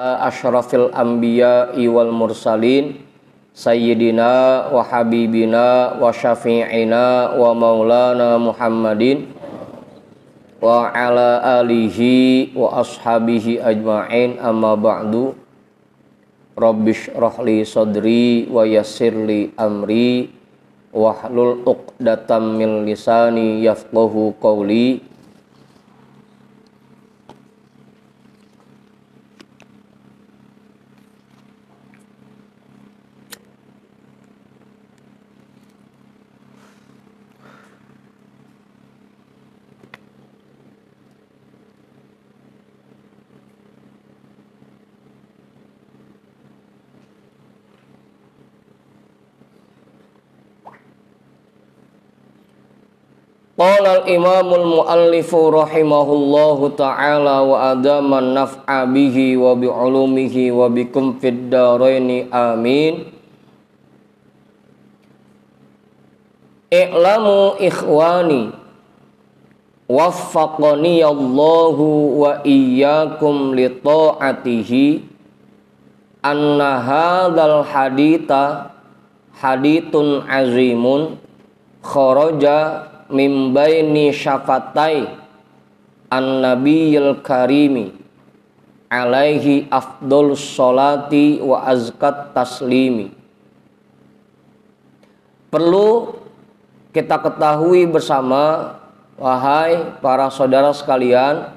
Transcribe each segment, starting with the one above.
Asyrafil anbiya'i wal mursalin sayyidina wa habibina wa syafi'ina wa maulana Muhammadin wa ala alihi wa ashabihi ajma'in, amma ba'du. Rabbishrah li sadri wa yassirli amri wahlul 'uqdatam min lisani yafqahu qawli. Qala al-imamul muallifu rahimahullahu ta'ala wa adaman naf'a bihi wa bi'ulumihi wa bikum fid daraini amin. I'lamu ikhwani waffaqani Allahu wa iyyakum li ta'atihi anna hadzal haditha haditsun azimun kharaja min baini syafatai an-nabiyil karimi alaihi afdolus sholati wa azkat taslimi. Perlu kita ketahui bersama, wahai para saudara sekalian,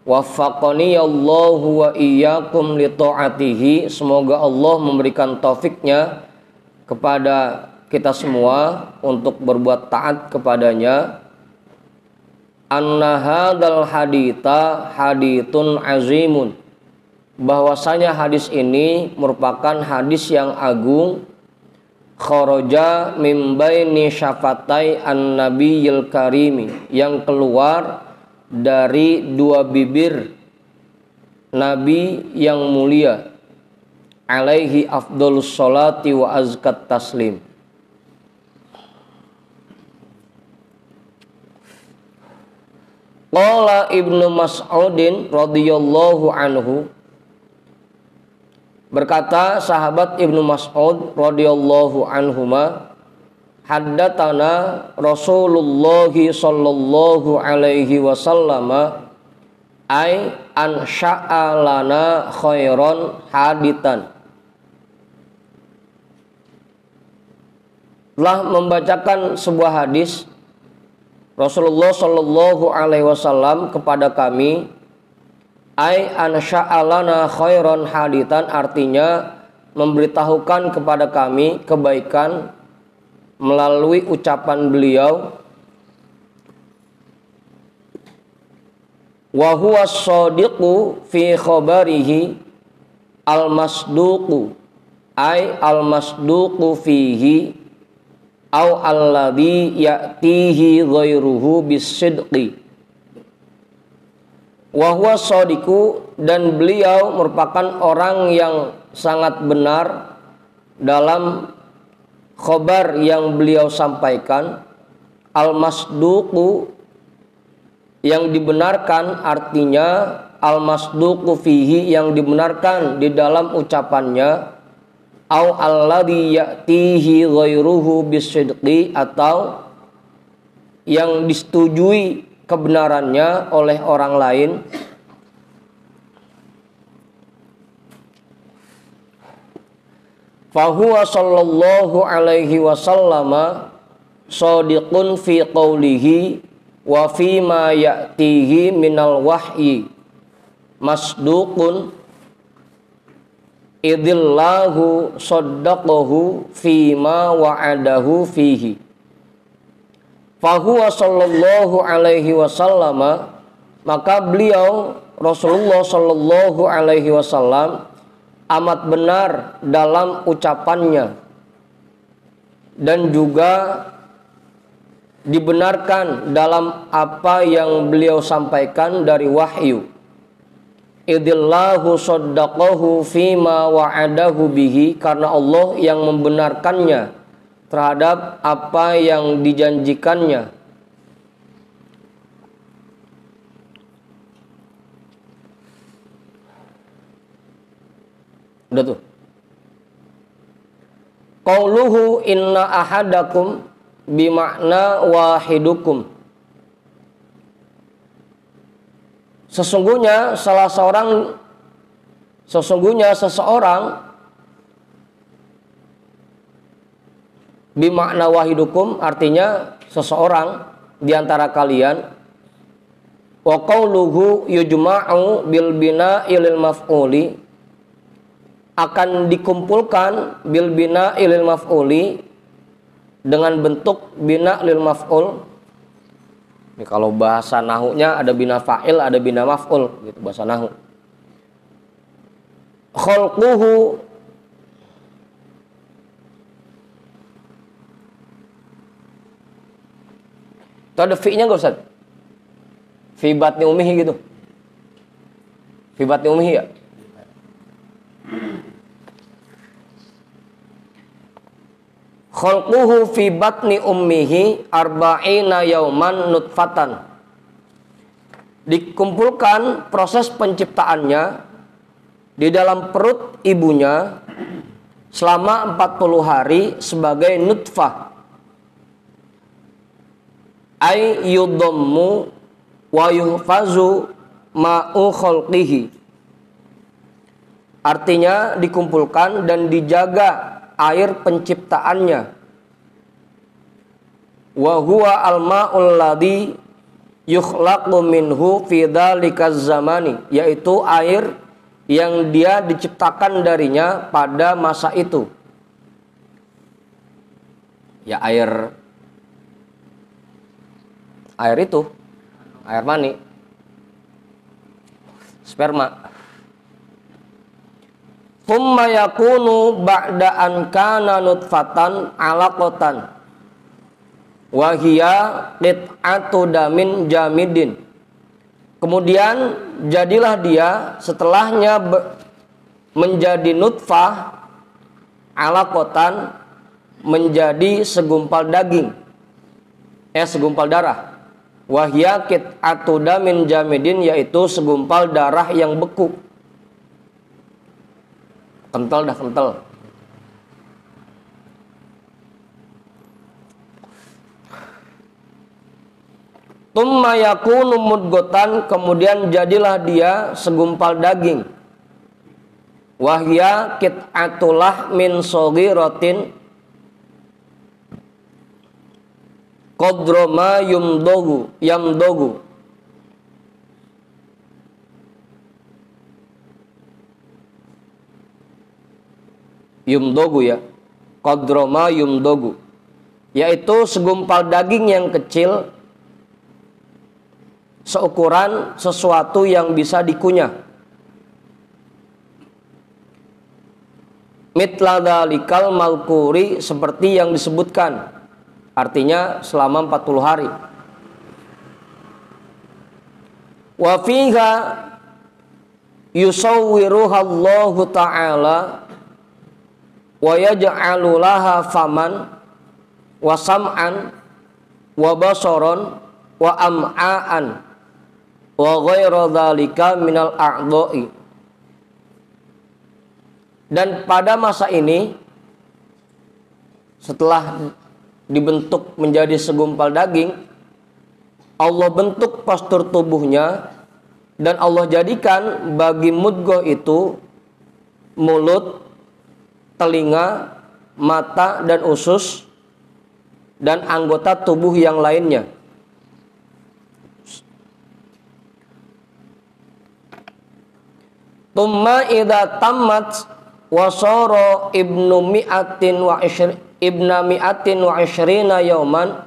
waffaqani Allahu wa iyyakum li ta'atihi, semoga Allah memberikan taufiknya kepada kita semua untuk berbuat taat kepadanya. Anna hadzal haditha haditsun azimun, bahwasanya hadis ini merupakan hadis yang agung. Kharaja min baini syafatai an-nabiyil karimi, yang keluar dari dua bibir nabi yang mulia, alaihi afdolus sholati wa azkat taslim. Qala Ibnu Mas'udin radhiyallahu anhu, berkata sahabat Ibnu Mas'ud radhiyallahu anhuma, haddatsana Rasulullah sallallahu alaihi wasallam ay an sya'alana khairan haditan, telah membacakan sebuah hadis Rasulullah sallallahu alaihi wasallam kepada kami. Ai ansya'alana khairan haditan, artinya memberitahukan kepada kami kebaikan melalui ucapan beliau. Wa huwa shadiqu fi khabarihi al-masduqu, ai al-masduqu fihi au alladhi ya'tihi ghairuhu bisidqi. Wa huwa shadiqu, dan beliau merupakan orang yang sangat benar dalam khabar yang beliau sampaikan. Al-masduqu, yang dibenarkan, artinya al-masduqu fihi, yang dibenarkan di dalam ucapannya. Au alladhi ya'tihi ghairuhu bisidqi, atau yang disetujui kebenarannya oleh orang lain. Fahuwa sallallahu alaihi wasallama shadiqun fi qawlihi wa fi ma ya'tihi minal wahyi masduqun idillahu saddaqahu fima wa'adahu fihi. Fahuwa sallallahu alaihi wasallam, maka beliau Rasulullah sallallahu alaihi wasallam amat benar dalam ucapannya dan juga dibenarkan dalam apa yang beliau sampaikan dari wahyu. Idillahu saddaqahu fima wa'adahu bihi, karena Allah yang membenarkannya terhadap apa yang dijanjikannya. Udah tuh. Qauluhu inna ahadakum bimakna wahidukum. Sesungguhnya seseorang bimakna wahidukum artinya seseorang di antara kalian. Wa qauluhu yujma'u bil bina'i lil maf'uli, akan dikumpulkan bil bina'i lil maf'uli dengan bentuk bina lil maf'ul. Ini kalau bahasa nahunya ada bina fa'il, ada bina maf'ul gitu bahasa nahu. Khalquhu itu ada fi-nya enggak Ustaz? Fi batni ummihi gitu. Fi batni ummihi ya? Khalquhu fi batni ummihi arba'ina yauman nutfatan. Dikumpulkan proses penciptaannya di dalam perut ibunya selama 40 hari sebagai nutfah. Ay yudammu wa yuhfazu ma'u khalqihi. Artinya dikumpulkan dan dijaga air penciptaannya. Wa huwa al-ma'ul ladzi yukhlaqu minhu fi dzalikaz zamani, yaitu air yang dia diciptakan darinya pada masa itu. Ya air itu, air mani, sperma. Thumma yakunu ba'da an kana nutfatan alaqatan wa hiya qit'atu damin jamidin. Kemudian jadilah dia setelahnya menjadi nutfah alaqatan, menjadi segumpal daging, segumpal darah. Wa hiya qit'atu damin jamidin, yaitu segumpal darah yang beku. Kental dah kental. Tumma yakunu mudghatan, kemudian jadilah dia segumpal daging. Wahya qit'atulah min saghiratin qadra ma yamdogu ya, qadroma yumdogu, yaitu segumpal daging yang kecil seukuran sesuatu yang bisa dikunyah. Mitla dalikal malkuri, seperti yang disebutkan, artinya selama 40 hari. Wa fiha yusawwiruhallahu ta'ala wa yaj'alu laha faman wa sam'an wa basaran wa am'aan wa ghairu dzalika minal a'dha'i. Dan pada masa ini, setelah dibentuk menjadi segumpal daging, Allah bentuk postur tubuhnya dan Allah jadikan bagi mudghah itu mulut, telinga, mata dan usus dan anggota tubuh yang lainnya. Tumma idza tammat wa sara ibna mi'atin wa ishrina yauman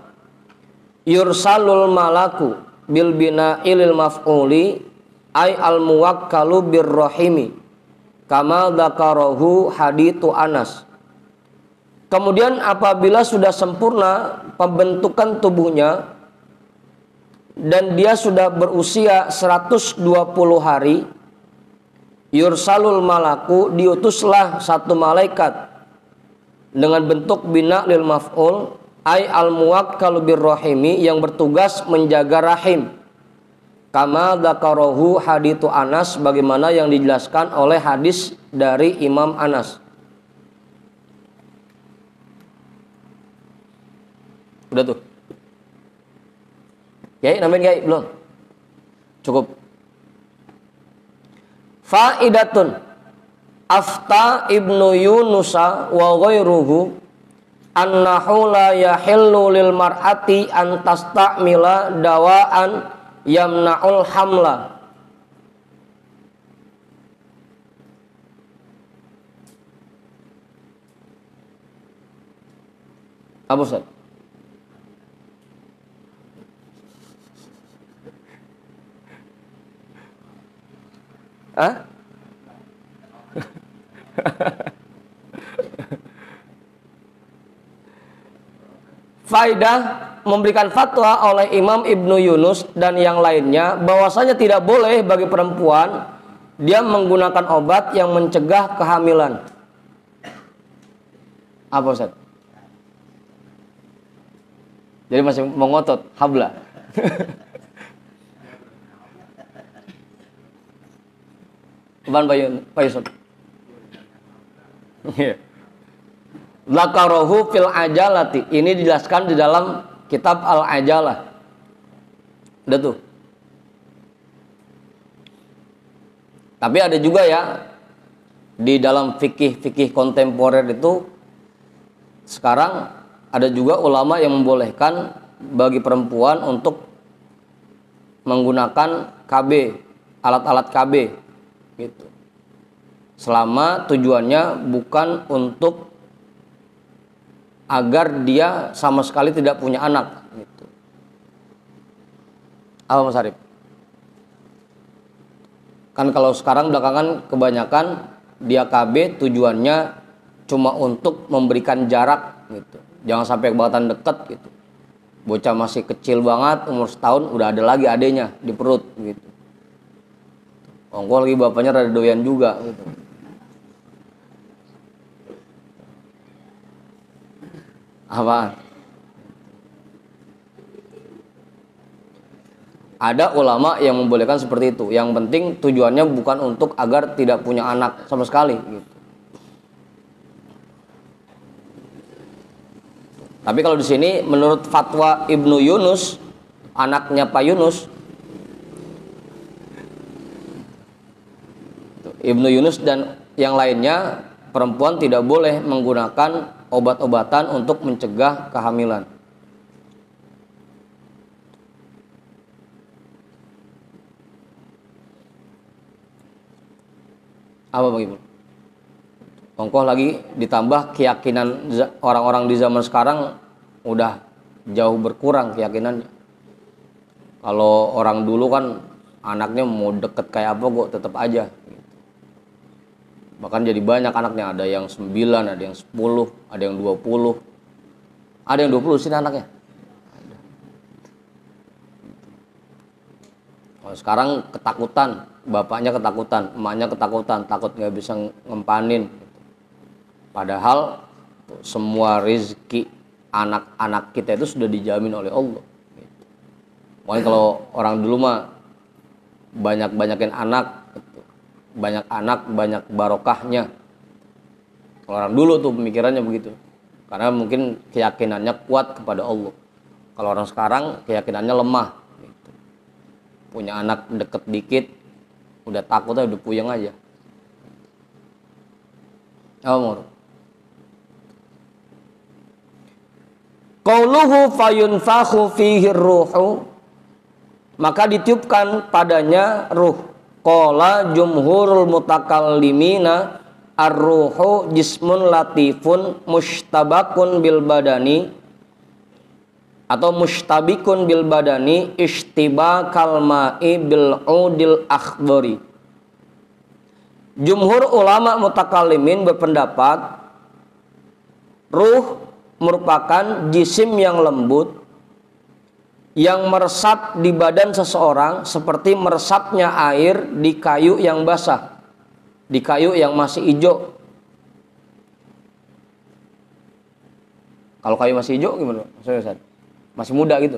yursalul malaku bil bina'i lil maf'uli ay al muwakkalu birrahimi kama dzakarahu haditsu Anas. Kemudian apabila sudah sempurna pembentukan tubuhnya dan dia sudah berusia 120 hari, yursalul malaku, diutuslah satu malaikat dengan bentuk bina lil maf'ul ay al muwakkalu birrahimi, yang bertugas menjaga rahim. Kama dzakarahu haditsu Anas, bagaimana yang dijelaskan oleh hadis dari Imam Anas. Udah tuh. Kiai nambahin Kiai belum? Cukup. Faidatun afta Ibnu Yunusa wa ghairuhu annahu la yahillu lil mar'ati an tastamila dawaan yamna'ul hamla. Apa Ustaz? Hah? Faidah memberikan fatwa oleh Imam Ibnu Yunus dan yang lainnya bahwasanya tidak boleh bagi perempuan dia menggunakan obat yang mencegah kehamilan. Apa Ustaz? Jadi masih mengotot habla. Pak Yusuf. Dzakarahu fil ajalati. Ini dijelaskan di dalam kitab Al-Ajalah. Udah tuh. Tapi ada juga ya di dalam fikih kontemporer itu sekarang ada juga ulama yang membolehkan bagi perempuan untuk menggunakan KB, alat-alat KB gitu. Selama tujuannya bukan untuk agar dia sama sekali tidak punya anak gitu. Apa Mas Arif? Kan kalau sekarang belakangan kebanyakan dia KB tujuannya cuma untuk memberikan jarak gitu. Jangan sampai kebatan deket gitu. Bocah masih kecil banget, umur setahun udah ada lagi adenya di perut gitu. Ongkol lagi bapaknya rada doyan juga gitu. Apa? Ada ulama yang membolehkan seperti itu. Yang penting tujuannya bukan untuk agar tidak punya anak sama sekali gitu. Tapi kalau di sini menurut fatwa Ibnu Yunus, anaknya Pak Yunus, Ibnu Yunus dan yang lainnya, perempuan tidak boleh menggunakan obat-obatan untuk mencegah kehamilan. Apa begitu? Ongkoh lagi ditambah keyakinan orang-orang di zaman sekarang udah jauh berkurang keyakinannya. Kalau orang dulu kan anaknya mau deket kayak apa kok tetap aja. Bahkan jadi banyak anaknya, ada yang 9, ada yang 10, ada yang 20. Ada yang 20 sini anaknya. Kalau sekarang ketakutan, bapaknya ketakutan, emaknya ketakutan, takut nggak bisa ngempanin. Padahal semua rezeki anak-anak kita itu sudah dijamin oleh Allah. Makanya kalau orang dulu mah banyak-banyakin anak, banyak anak, banyak barokahnya. Kalau orang dulu tuh pemikirannya begitu. Karena mungkin keyakinannya kuat kepada Allah. Kalau orang sekarang keyakinannya lemah. Gitu. Punya anak deket dikit, udah takut aja, udah puyeng aja. Amor. Qauluhu fayunfakhu fihi ruhu, maka ditiupkan padanya ruh. Qala jumhurul mutakallimina ar-ruhu jismun latifun mustabakun bil badani atau mustabikun bil badani ishtibakal ma'i bil udil akhbari. Jumhur ulama mutakallimin berpendapat ruh merupakan jisim yang lembut yang meresap di badan seseorang seperti meresapnya air di kayu yang basah, di kayu yang masih hijau. Kalau kayu masih hijau gimana? Maksudnya Ustaz? Masih muda gitu.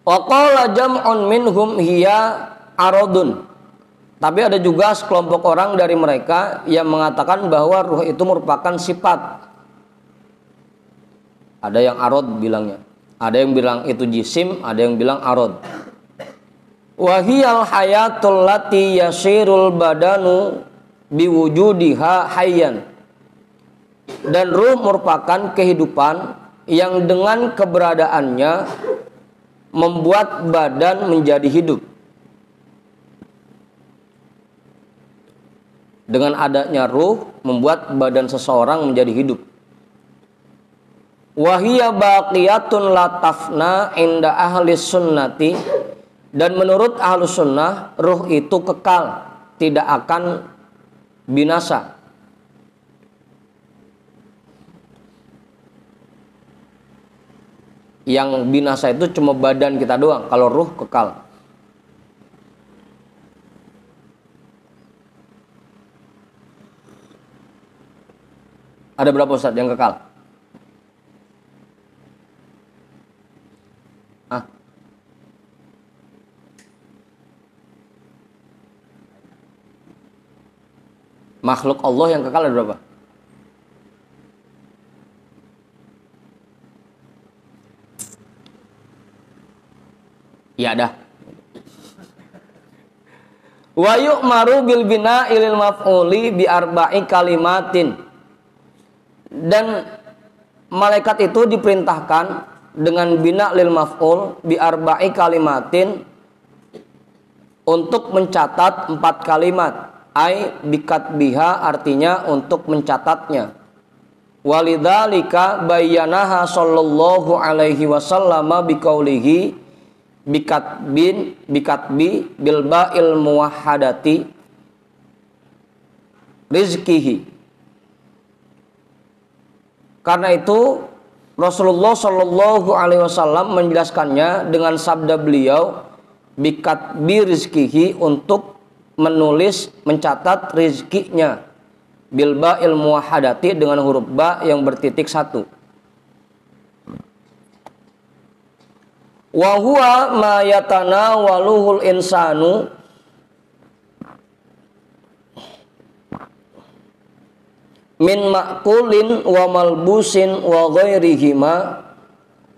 Wa qala jam'un minhum hiya aradun. Tapi ada juga sekelompok orang dari mereka yang mengatakan bahwa ruh itu merupakan sifat. Ada yang arad bilangnya. Ada yang bilang itu jisim, ada yang bilang arad. Wa hiyal hayatul lati yasirul badanu biwujudiha hayyan. Dan ruh merupakan kehidupan yang dengan keberadaannya membuat badan menjadi hidup. Dengan adanya ruh membuat badan seseorang menjadi hidup. Wahiyya baqiyatun la tafna inda ahli sunnati. Dan menurut ahlu sunnah, ruh itu kekal, tidak akan binasa. Yang binasa itu cuma badan kita doang, kalau ruh kekal. Ada berapa Ustaz yang kekal? Makhluk Allah yang kekal ada berapa? Ya ada. Wa yu'maru bil bina'i lil maf'uli bi arba'i kalimatin. Dan malaikat itu diperintahkan dengan bina lil maf'ul bi arba'i kalimatin untuk mencatat 4 kalimat. Ai bikatbiha artinya untuk mencatatnya. Walidzalika bayyanaha sallallahu alaihi wasallam biqaulihi bikatbi bil ba'il muwahhadati rizqihi. Karena itu Rasulullah sallallahu alaihi wasallam menjelaskannya dengan sabda beliau bikatbi rizqihi, untuk menulis, mencatat rizkinya, bil ba'il muwahhadati dengan huruf ba yang bertitik 1. Wa huwa ma yatanawaluhul insanu min ma'kulin wa malbusin wa ghairihima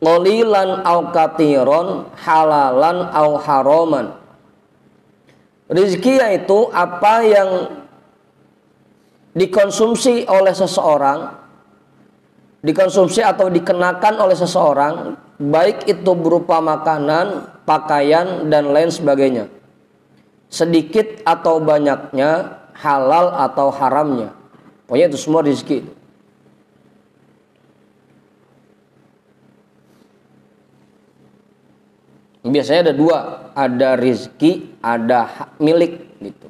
qalilan aw katiron halalan aw haraman. Rizki yaitu apa yang dikonsumsi oleh seseorang, dikonsumsi atau dikenakan oleh seseorang, baik itu berupa makanan, pakaian, dan lain sebagainya. Sedikit atau banyaknya, halal atau haramnya. Pokoknya itu semua rizki. Biasanya ada dua, ada rizki, ada milik gitu.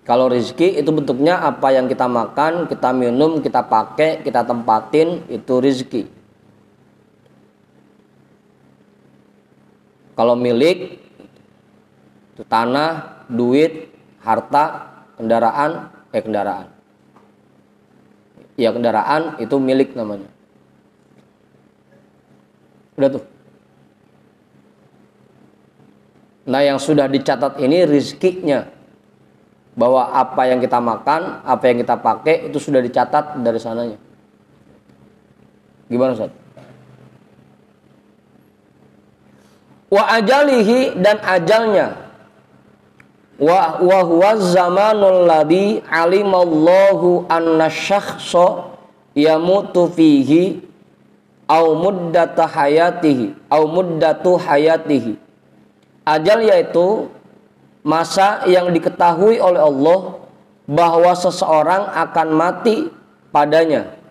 Kalau rizki itu bentuknya apa yang kita makan, kita minum, kita pakai, kita tempatin, itu rizki. Kalau milik itu tanah, duit, harta, kendaraan, kendaraan. Ya kendaraan itu milik namanya. Udah tuh. Nah yang sudah dicatat ini rizkinya, bahwa apa yang kita makan, apa yang kita pakai itu sudah dicatat dari sananya. Gimana Ustaz? Wa ajalihi, dan ajalnya. Wa huwa zamanul ladzi alimallahu anna syakhsa yamutu fihi au muddatu hayatihi. Ajal yaitu masa yang diketahui oleh Allah bahwa seseorang akan mati padanya.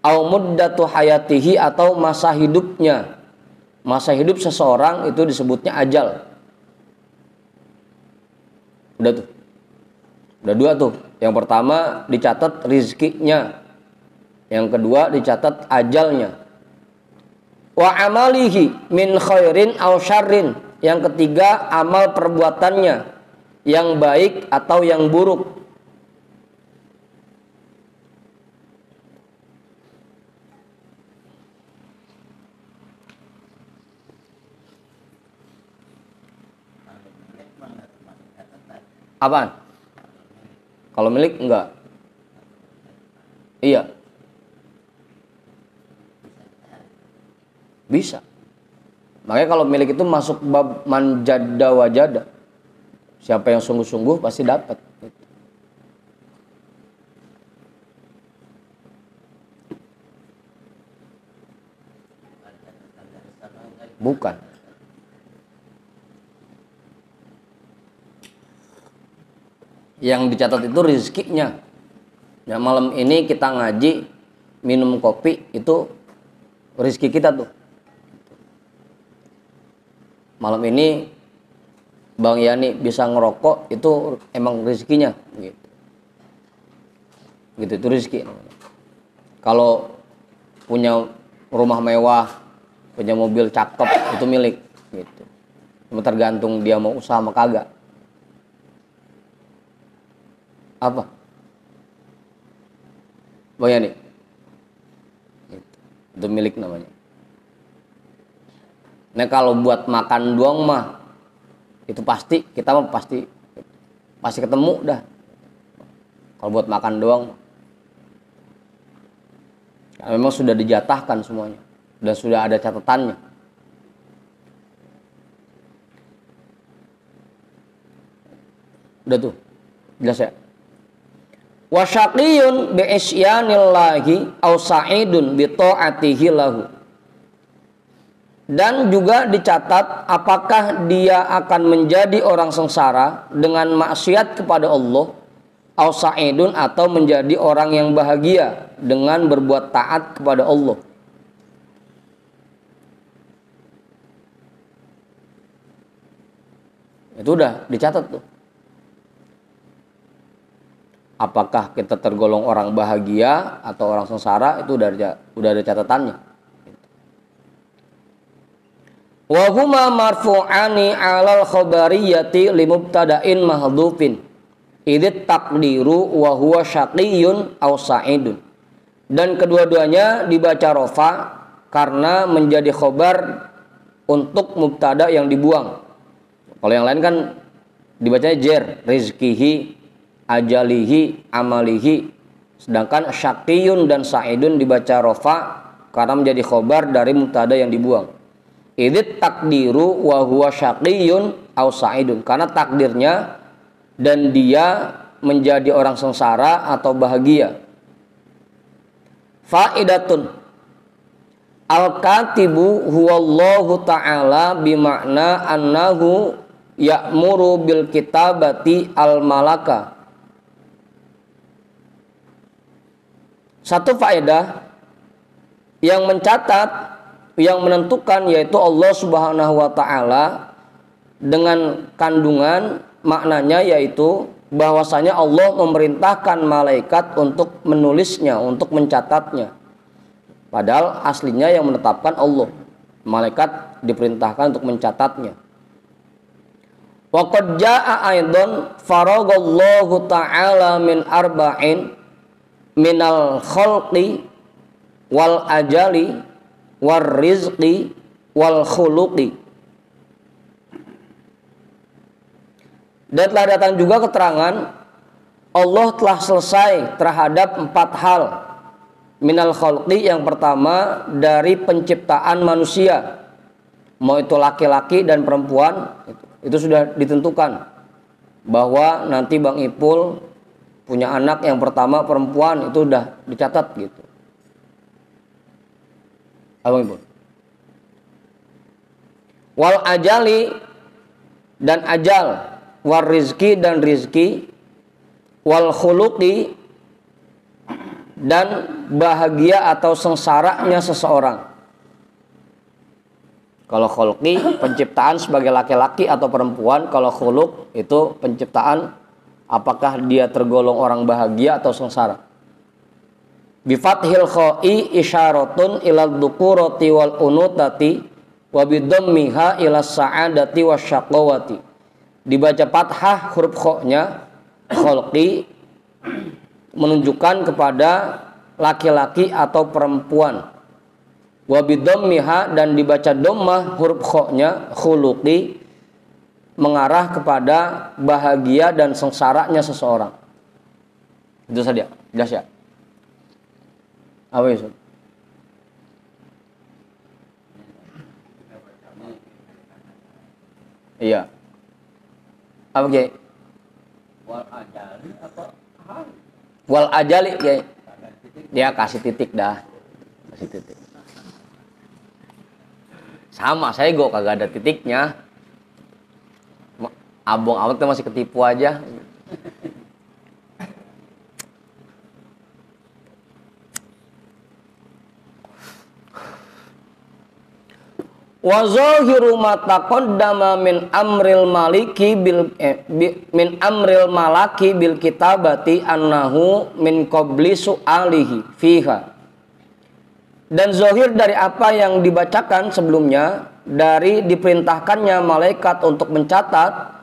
Au muddatu hayatihi, atau masa hidupnya. Masa hidup seseorang itu disebutnya ajal. Udah tuh. Udah dua tuh. Yang pertama dicatat rizkinya. Yang kedua dicatat ajalnya. Wa amalihi min khairin aw syarrin. Yang ketiga amal perbuatannya, yang baik atau yang buruk. Apaan? Kalau milik enggak. Iya. Bisa. Makanya kalau milik itu masuk bab manjada wajada. Siapa yang sungguh-sungguh pasti dapat. Bukan. Yang dicatat itu rezekinya. Ya, malam ini kita ngaji, minum kopi, itu rezeki kita tuh. Malam ini Bang Yani bisa ngerokok, itu emang rezekinya. Gitu, itu rezeki. Kalau punya rumah mewah, punya mobil cakep, itu milik. Gitu. Cuma tergantung dia mau usaha sama kagak. Apa? Bang Yani? Itu milik namanya. Nah kalau buat makan doang mah itu pasti kita mah pasti ketemu dah. Kalau buat makan doang, ya, memang sudah dijatahkan semuanya dan sudah ada catatannya. Udah tuh, jelas ya. Wa syaqiyun bi isyanillahi aw sa'idun bi ta'atihi lahu. Dan juga dicatat apakah dia akan menjadi orang sengsara dengan maksiat kepada Allah, aw sa'idun, atau menjadi orang yang bahagia dengan berbuat taat kepada Allah. Itu udah dicatat tuh. Apakah kita tergolong orang bahagia atau orang sengsara, itu udah ada catatannya. Wa huma marfu'ani 'alal khabariyati limubtada'in mahdhufin idit taqdiru wa huwa syaqiyyun aw sa'idun. Dan kedua-duanya dibaca rofa karena menjadi khobar untuk mubtada yang dibuang. Kalau yang lain kan dibacanya jer, rizkihi, ajalihi, amalihi. Sedangkan syaqiyun dan sa'idun dibaca rofa karena menjadi khobar dari mubtada yang dibuang. Idit takdiru wa huwa syaqiyun aw sa'idun, karena takdirnya dan dia menjadi orang sengsara atau bahagia. Faidatun al-katibu huwallahu ta'ala bima'na annahu ya'muru bil kitabati al-malaka. Satu faedah yang mencatat, yang menentukan, yaitu Allah Subhanahu wa ta'ala, dengan kandungan maknanya yaitu bahwasanya Allah memerintahkan malaikat untuk menulisnya, untuk mencatatnya. Padahal aslinya yang menetapkan Allah. Malaikat diperintahkan untuk mencatatnya. Wa qad jaa'a aidan faragallahu ta'ala min arba'in minal khalqi wal ajali war rizqi wal khuluqi. Dan telah datang juga keterangan Allah telah selesai terhadap 4 hal. Minal khalqi, yang pertama dari penciptaan manusia, mau itu laki-laki dan perempuan, itu sudah ditentukan bahwa nanti Bang Ipul punya anak yang pertama perempuan, itu udah dicatat gitu. Abang Ibu. Wal ajali, dan ajal, war rizki, dan rizki, wal khuluqi, dan bahagia atau sengsaranya seseorang. Kalau khulqi penciptaan sebagai laki-laki atau perempuan, kalau khuluq itu penciptaan apakah dia tergolong orang bahagia atau sengsara. Bifathil kha'i isyaratun ilal dhukurati wal unutati wa bidhammiha ila sa'adati wasyaqawati. Dibaca fathah huruf kha-nya, khulqi, menunjukkan kepada laki-laki atau perempuan. Wa bidhammiha, dan dibaca dhammah huruf kha-nya, khuluqi, mengarah kepada bahagia dan sengsaranya seseorang. Itu saja. Jelas ya? Apa itu? Iya. Apa Kiai? Wal ajali apa hal? Wal ajali Kiai. Ya kasih titik dah. Kasih titik. Sama, saya kok kagak ada titiknya. Abang awak tuh masih ketipu aja. Wa zahiru ma taqaddama min amril maliki min amril malaki bil kitabati annahu min qabli su'alihi fiha. Dan zahir dari apa yang dibacakan sebelumnya dari diperintahkannya malaikat untuk mencatat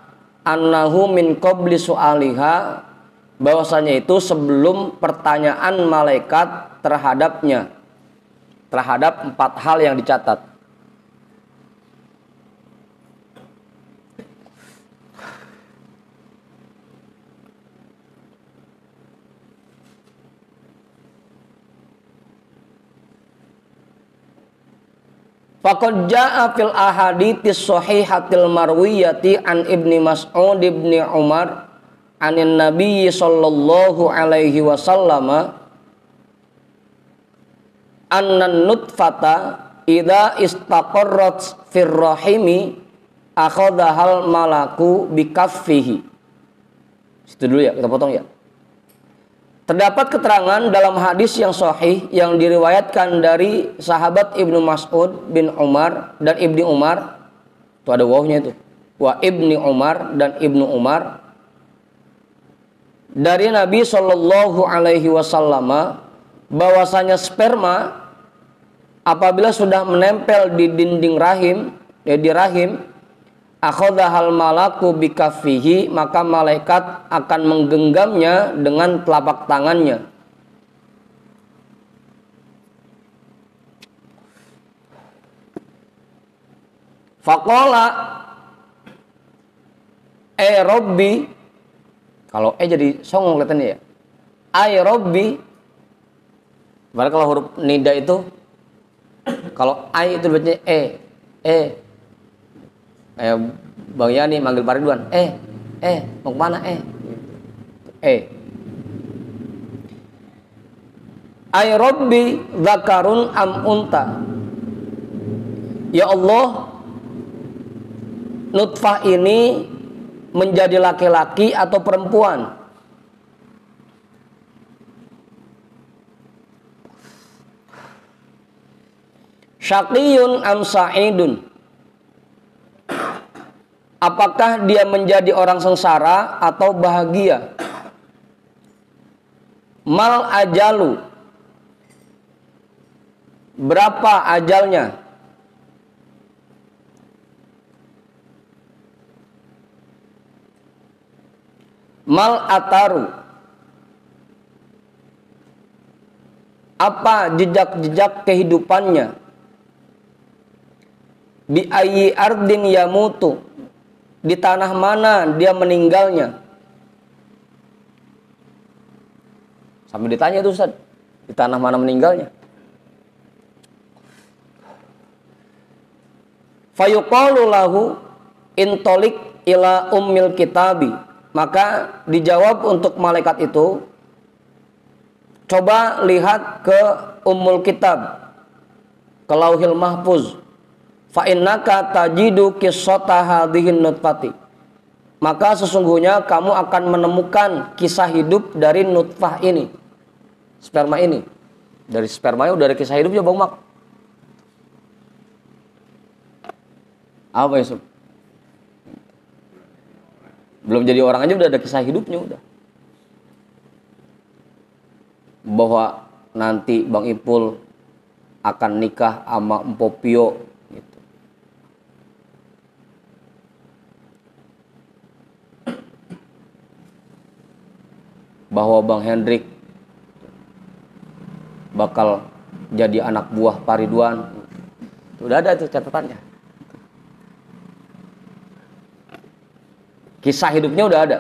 annahu min qabli su'aliha, bahwasanya itu sebelum pertanyaan malaikat terhadapnya, terhadap 4 hal yang dicatat. Faqad jaa fil ahadits shahihatil marwiyati an Ibni Mas'ud ibni Umar anin Nabi sallallahu alaihi wasallam anna nutfata idza istaqarrat fir rahimi akhadhahal malaku bikaffihi. Situ dulu ya, kita potong ya. Terdapat keterangan dalam hadis yang sahih yang diriwayatkan dari sahabat Ibnu Mas'ud bin Umar dan Ibni Umar. Itu ada wawunya itu. Wa Ibni Umar dan Ibnu Umar. Dari Nabi Shallallahu alaihi wasallam bahwasanya sperma apabila sudah menempel di dinding rahim, di rahim, akhadhahal malaku bikaffihi, maka malaikat akan menggenggamnya dengan telapak tangannya. Faqala Rabbi, kalau jadi songong kelihatannya ya. Rabbi. Padahal kalau huruf nida itu, kalau itu bacanya Bang Yani manggil Pak Ridwan, mau kemana Ay Rabbi zakarun am unta. Ya Allah, nutfah ini menjadi laki-laki atau perempuan? Syaqiyun am sa'idun. Apakah dia menjadi orang sengsara atau bahagia? Mal ajalu. Berapa ajalnya? Mal ataru. Apa jejak-jejak kehidupannya? Bi ayyi ardin yamutu. Di tanah mana dia meninggalnya? Sampai ditanya itu Ustaz, di tanah mana meninggalnya? Fayuqalu lahu intolik ila ummil kitabi. Maka dijawab untuk malaikat itu, coba lihat ke ummul kitab, ke lauhil mahfuz. Fa innaka tajidu qissata hadhihin nutfati. Maka sesungguhnya kamu akan menemukan kisah hidup dari nutfah ini, sperma ini. Dari spermanya udah ada kisah hidupnya Bang Mak. Apa ya, Sob? Belum jadi orang aja udah ada kisah hidupnya udah. Bahwa nanti Bang Ipul akan nikah sama Empopio gitu. Bahwa Bang Hendrik bakal jadi anak buah Pak Ridwan. Udah ada tuh catatannya. Kisah hidupnya udah ada.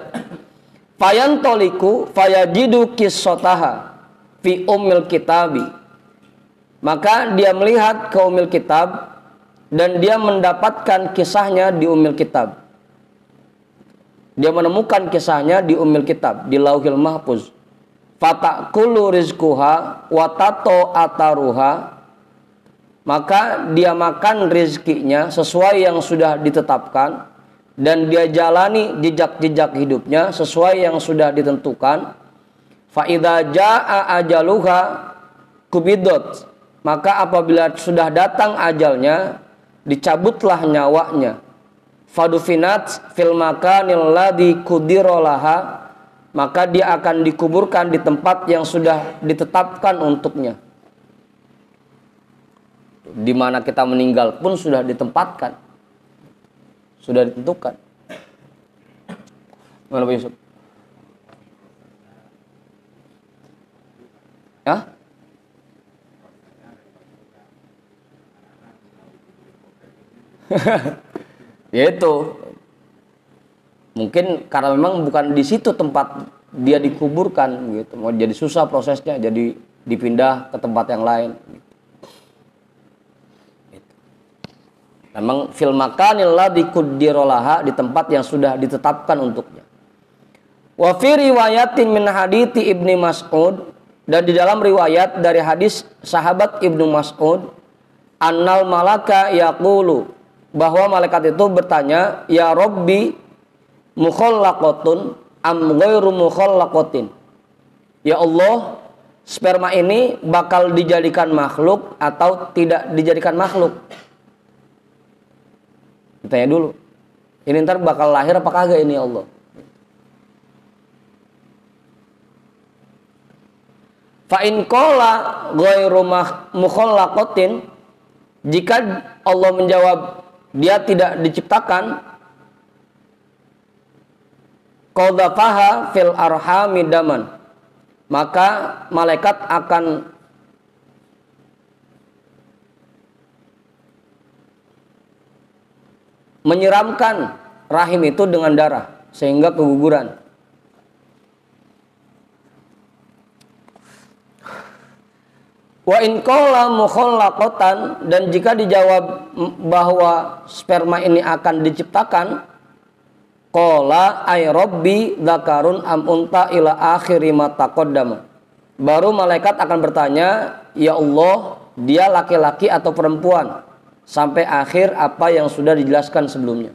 Fayantoliku fayajidu qissataha fi ummil kitabi. Maka dia melihat ke ummil kitab dan dia mendapatkan kisahnya di ummil kitab. Dia menemukan kisahnya di ummil kitab, di Lauhil Mahfuz. Fatakulu rizquha wa tato ataruha. Maka dia makan rizkinya sesuai yang sudah ditetapkan dan dia jalani jejak-jejak hidupnya sesuai yang sudah ditentukan. Fa idza jaa ajaluha kubidot. Maka apabila sudah datang ajalnya, dicabutlah nyawanya. Fadufinat fil makanil ladzi qudirolaha. Maka dia akan dikuburkan di tempat yang sudah ditetapkan untuknya. Di mana kita meninggal pun sudah ditempatkan, sudah ditentukan. Mana Pak Yusuf? Ya? Yaitu mungkin karena memang bukan di situ tempat dia dikuburkan gitu. Mau jadi susah prosesnya, jadi dipindah ke tempat yang lain gitu. Memang fil makanil ladzi quddirolaha, di tempat yang sudah ditetapkan untuknya. Wa fi riwayatin min hadithi Ibnu Mas'ud, dan di dalam riwayat dari hadis sahabat Ibnu Mas'ud, annal malaka yaqulu, bahwa malaikat itu bertanya, ya Rabbi mukhallaqatun am ghairu mukhallaqatin. Ya Allah, sperma ini bakal dijadikan makhluk atau tidak dijadikan makhluk? Ditanya dulu. Ini ntar bakal lahir apa kagak ini ya Allah? Fa in qala ghairu mukhallaqatin, jika Allah menjawab dia tidak diciptakan, qadhafaha fil arhami daman, maka malaikat akan menyiramkan rahim itu dengan darah sehingga keguguran. Wa in qala mukhallaqatan, dan jika dijawab bahwa sperma ini akan diciptakan, qala ay rabbi dzakarun am unta ila akhiri ma taqaddama. Baru malaikat akan bertanya, ya Allah, dia laki-laki atau perempuan sampai akhir apa yang sudah dijelaskan sebelumnya.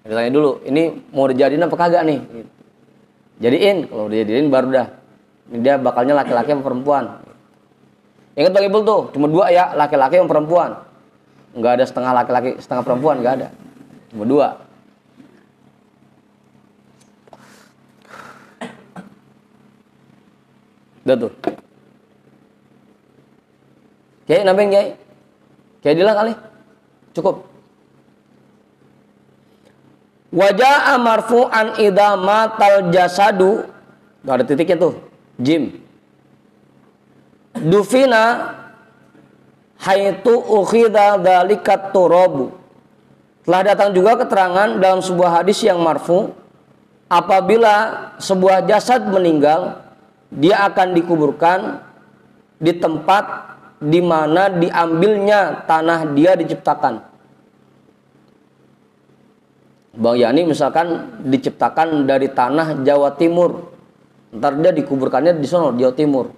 Ditanya dulu, ini mau dijadiin apa kagak nih? Jadiin, kalau udah jadiin baru dah. Ini dia bakalnya laki-laki atau perempuan. Ingat Bang Ibul tuh, cuma dua ya, laki-laki yang perempuan. Enggak ada setengah laki-laki, setengah perempuan, enggak ada. Cuma dua. Udah tuh. Kiai, nambah Kiai. Kiai Dila kali. Cukup. Wajah marfu'an idza matal jasadu. Enggak ada titiknya tuh. Jim. Dufina haitu ukhidha dzalikat turabu. Telah datang juga keterangan dalam sebuah hadis yang marfu, apabila sebuah jasad meninggal, dia akan dikuburkan di tempat di mana diambilnya tanah dia diciptakan. Bang Yani misalkan diciptakan dari tanah Jawa Timur, ntar dia dikuburkannya di sono Jawa Timur.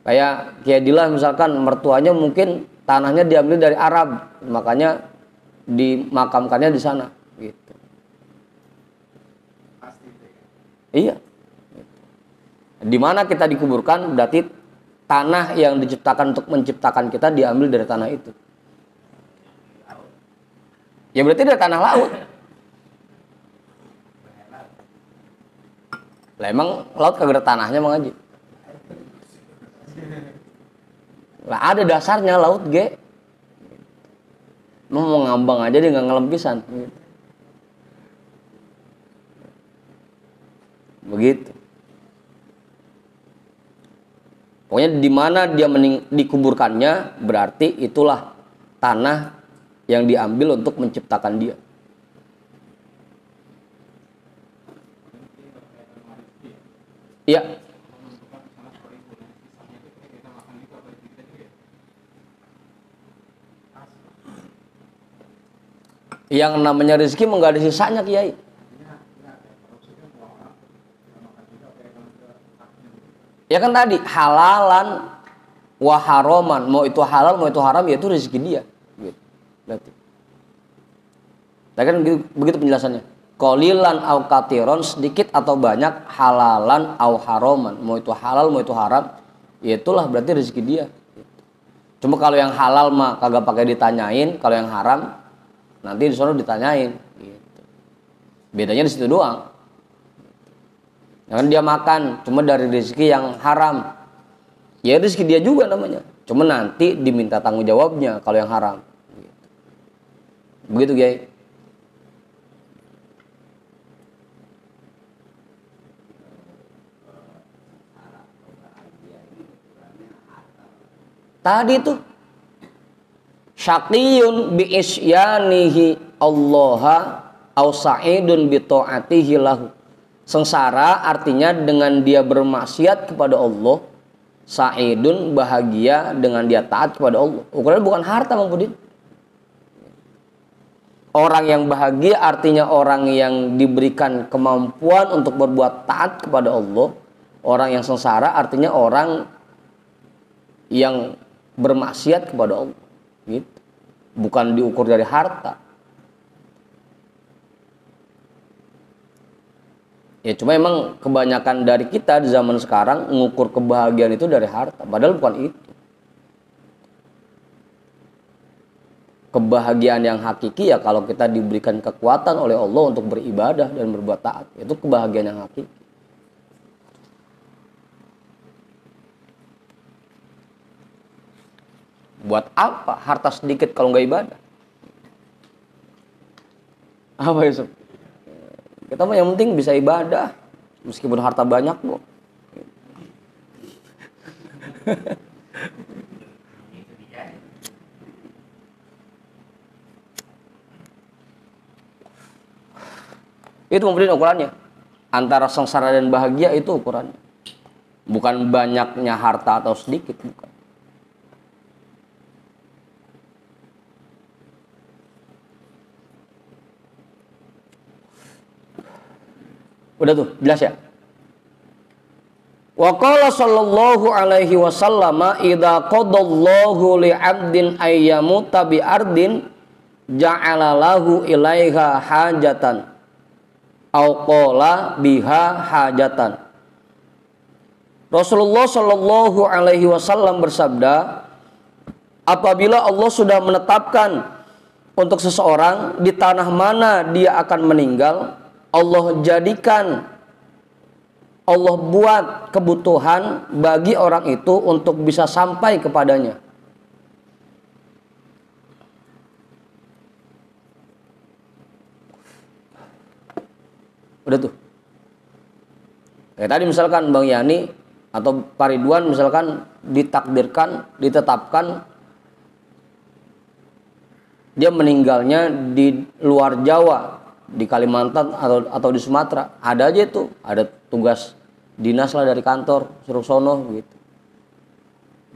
Kayak Kiai Dila misalkan mertuanya mungkin tanahnya diambil dari Arab, makanya dimakamkannya di sana. Gitu. Iya. Di mana kita dikuburkan berarti tanah yang diciptakan untuk menciptakan kita diambil dari tanah itu. Ya berarti dari tanah laut. Lah emang laut kagak ada tanahnya Bang Haji? Lah ada dasarnya laut ge. Mau ngambang aja dia nggak ngelempisan. Begitu. Pokoknya di mana dia dikuburkannya berarti itulah tanah yang diambil untuk menciptakan dia. Ya, yang namanya rezeki enggak ada sisanya, Kiai. Ya kan tadi halalan wa haroman, mau itu halal mau itu haram, ya itu rezeki dia. Gitu. Berarti. Nah, kan begitu penjelasannya. Qalilan au katiron, sedikit atau banyak, halalan au haroman, mau itu halal mau itu haram, ya itulah berarti rezeki dia. Cuma kalau yang halal mah kagak pakai ditanyain, kalau yang haram nanti di sana ditanyain. Gitu. Bedanya di situ doang. Jangan dia makan cuma dari rezeki yang haram, ya rezeki dia juga namanya. Cuma nanti diminta tanggung jawabnya kalau yang haram. Begitu, Kiai. Tadi tuh syaqiyun bi isyanihi Allaha au sa'idun bi ta'atihi lahu. Sengsara artinya dengan dia bermaksiat kepada Allah, sa'idun bahagia dengan dia taat kepada Allah. Ukurannya bukan harta, Bang Pudin. Orang yang bahagia artinya orang yang diberikan kemampuan untuk berbuat taat kepada Allah. Orang yang sengsara artinya orang yang bermaksiat kepada Allah. Gitu. Bukan diukur dari harta. Ya cuma emang kebanyakan dari kita di zaman sekarang mengukur kebahagiaan itu dari harta. Padahal bukan itu. Kebahagiaan yang hakiki ya kalau kita diberikan kekuatan oleh Allah untuk beribadah dan berbuat taat. Itu kebahagiaan yang hakiki. Buat apa harta sedikit kalau nggak ibadah? Apa ya, Sob? Kita mah yang penting bisa ibadah meskipun harta banyak, Bu. Itu mungkin ukurannya. Antara sengsara dan bahagia itu ukurannya. Bukan banyaknya harta atau sedikit, bukan. Udah tuh, jelas ya? Wa qala sallallahu alaihi wasallam idza qadallahu li 'abdin ayyamuta bi ardin ja'ala lahu ilaiha hajatan au qala biha hajatan. Rasulullah sallallahu alaihi wasallam bersabda, apabila Allah sudah menetapkan untuk seseorang di tanah mana dia akan meninggal, Allah jadikan, Allah buat kebutuhan bagi orang itu untuk bisa sampai kepadanya. Udah tuh. Kayak tadi misalkan Bang Yani atau Pak Ridwan misalkan ditakdirkan, ditetapkan dia meninggalnya di luar Jawa, di Kalimantan atau di Sumatera, ada aja itu, ada tugas dinas lah dari kantor suruh sono gitu,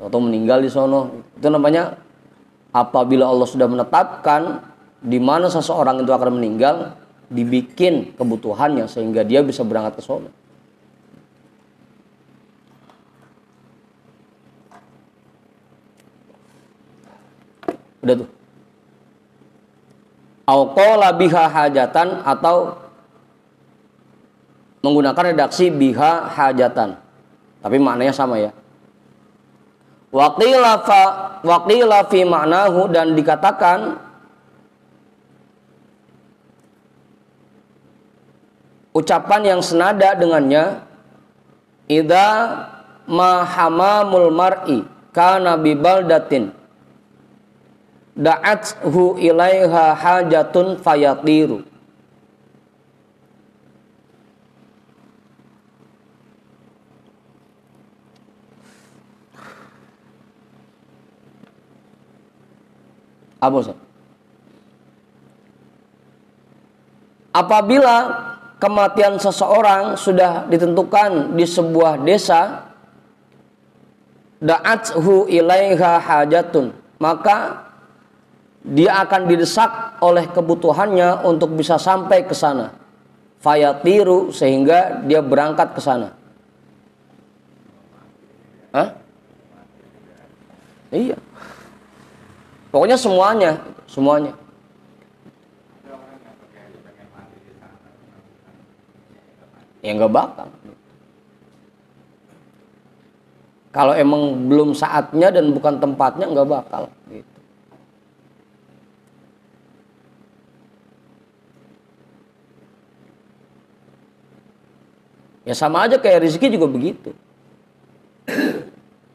atau meninggal di sono. Itu namanya apabila Allah sudah menetapkan di mana seseorang itu akan meninggal, dibikin kebutuhannya sehingga dia bisa berangkat ke sono. Udah tuh. Au qala biha hajatan, atau menggunakan redaksi biha hajatan, tapi maknanya sama ya. Waqila fi ma'nahu, dan dikatakan ucapan yang senada dengannya, idza ma hamamul mar'i kana bi baldatin da'athu ilaiha hajatun fayatiru. Apa Ustaz? Apabila kematian seseorang sudah ditentukan di sebuah desa, da'athu ilaiha hajatun, maka dia akan didesak oleh kebutuhannya untuk bisa sampai ke sana. Fayatiru, sehingga dia berangkat ke sana. Hah? Iya. Pokoknya semuanya. Ya nggak bakal. Kalau emang belum saatnya dan bukan tempatnya, nggak bakal. Gitu. Ya sama aja kayak rezeki juga begitu.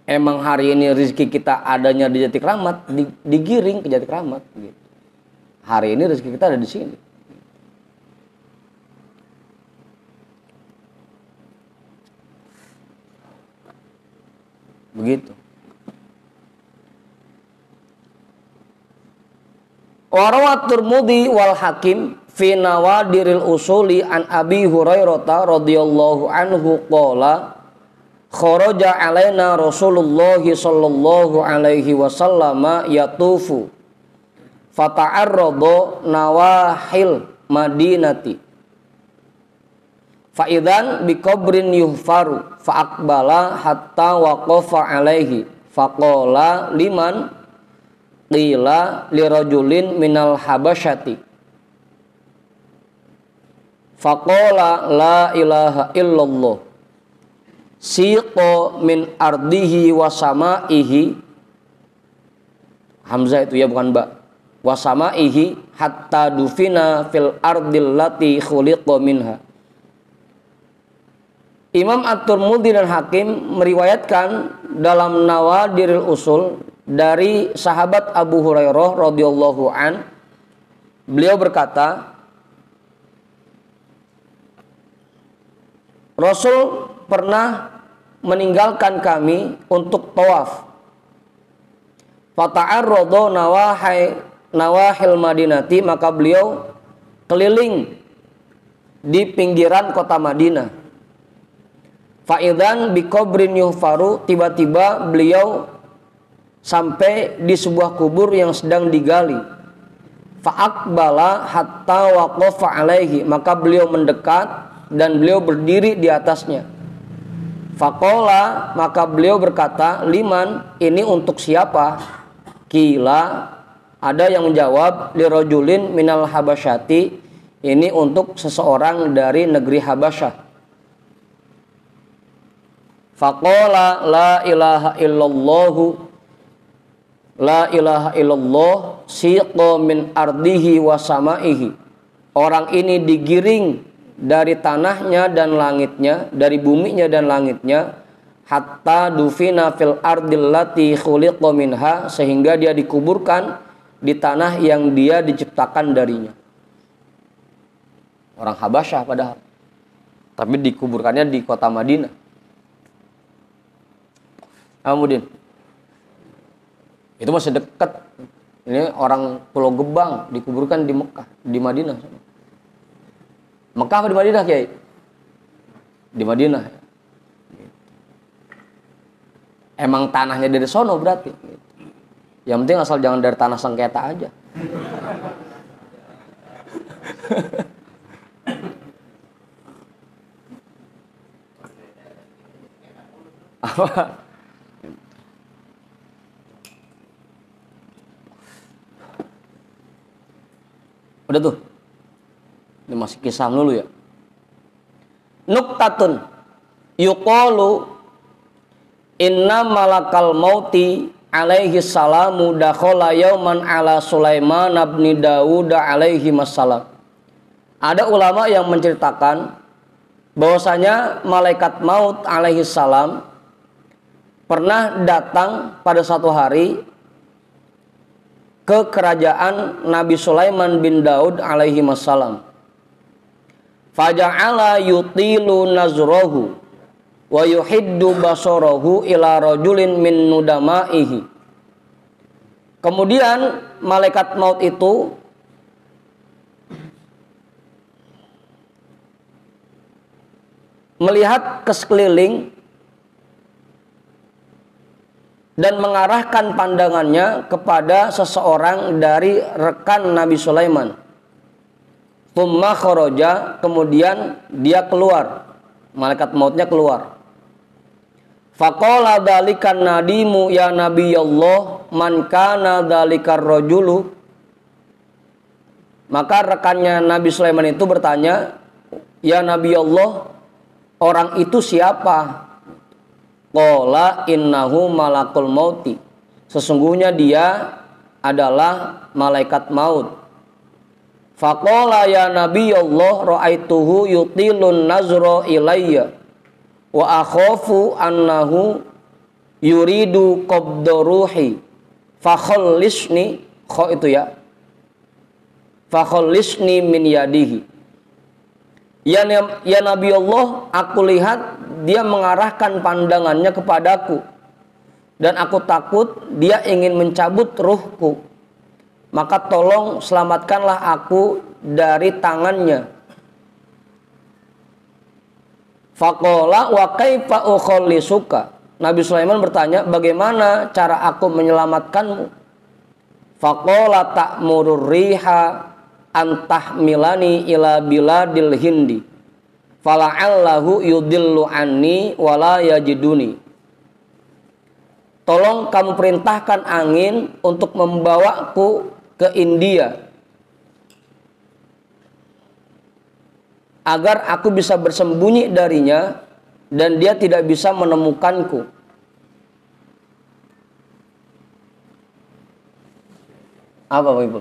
Emang hari ini rezeki kita adanya di Jatikramat, digiring ke Jatikramat. Gitu. Hari ini rezeki kita ada di sini. Begitu. Warawat Tirmidzi wal Hakim fi Nawadiril Usuli an Abi Hurairah radhiyallahu anhu qala kharaja alaina Rasulullah sallallahu alaihi wasallam yatufu fata'arrada nawahil Madinati fa'idan biqabrin yuhfaru fa'aqbala hatta waqafa alaihi faqala liman qila lirajulin minal habasyati faqala la ilaha illallah siqa min ardihi wa samaihi, hamzah itu ya bukan ba, wa samaihi hatta dufina fil ardil lati khuliqa minha. Imam At-Tirmidzi dan Hakim meriwayatkan dalam Nawadiril Usul dari sahabat Abu Hurairah radhiyallahu an, beliau berkata, Rasul pernah meninggalkan kami untuk tawaf. Fata'arrada nawahil Madinati, maka beliau keliling di pinggiran kota Madinah. Fa'idan biqabrin yuhfaru, tiba-tiba beliau sampai di sebuah kubur yang sedang digali. Fa'aqbala hatta waqafa alaihi, maka beliau mendekat dan beliau berdiri di atasnya. Faqala, maka beliau berkata, liman, ini untuk siapa? Qila, ada yang menjawab, lirajulin minal habasyati, ini untuk seseorang dari negeri Habasyah. Faqala la ilaha illallahu, la ilaha illallah siqa min ardihi wa samaihi. Orang ini digiring dari tanahnya dan langitnya, dari buminya dan langitnya, hatta dufina fil ardil lati khuliqa minha, sehingga dia dikuburkan di tanah yang dia diciptakan darinya. Orang Habasyah padahal, tapi dikuburkannya di kota Madinah. Kemudian itu masih dekat. Ini orang Pulau Gebang dikuburkan di Mekah, di Madinah. Mekah apa di Madinah, Kiai? Di Madinah. Emang tanahnya dari sono berarti. Yang penting asal jangan dari tanah sengketa aja. Apa? Udah tuh. Ini masih kisah dulu ya. Nuktatun yuqalu inna malakal mauti alaihi salamu dakhala yauman ala Sulaiman bin Dawud alaihi wassalam. Ada ulama yang menceritakan bahwasanya malaikat maut alaihi salam pernah datang pada satu hari ke kerajaan Nabi Sulaiman bin Daud alaihi wassalam. Faja'ala yutilu nazrahu wa yuhiddu basarahu ila rajulin min nudamaihi. Kemudian malaikat maut itu melihat ke sekeliling dan mengarahkan pandangannya kepada seseorang dari rekan Nabi Sulaiman. Tsumma kharaja, kemudian dia keluar, malaikat mautnya keluar. Faqala dzalikan nadimu ya nabiyallah man kana dzalikar rajulu. Maka rekannya Nabi Sulaiman itu bertanya, ya Nabi Allah, orang itu siapa? Qala innahu malakul mauti. Sesungguhnya dia adalah malaikat maut. Faqala ya Nabi Allah ra'aituhu yutilun nazra ilayya wa akhafu annahu yuridu qabda ruhi fakhallisni itu ya fakhallisni min yadihi. Ya Nabi Allah, aku lihat dia mengarahkan pandangannya kepadaku dan aku takut dia ingin mencabut ruhku. Maka tolong selamatkanlah aku dari tangannya. Faqala wa kaifa ukhallisuka. Nabi Sulaiman bertanya, bagaimana cara aku menyelamatkanmu? Faqala ta'murur riha antahmilani ila biladil hindi fala'allahu yudillu anni wala yajiduni. Tolong kamu perintahkan angin untuk membawaku ke India agar aku bisa bersembunyi darinya dan dia tidak bisa menemukanku. Apa Bapak Ibu?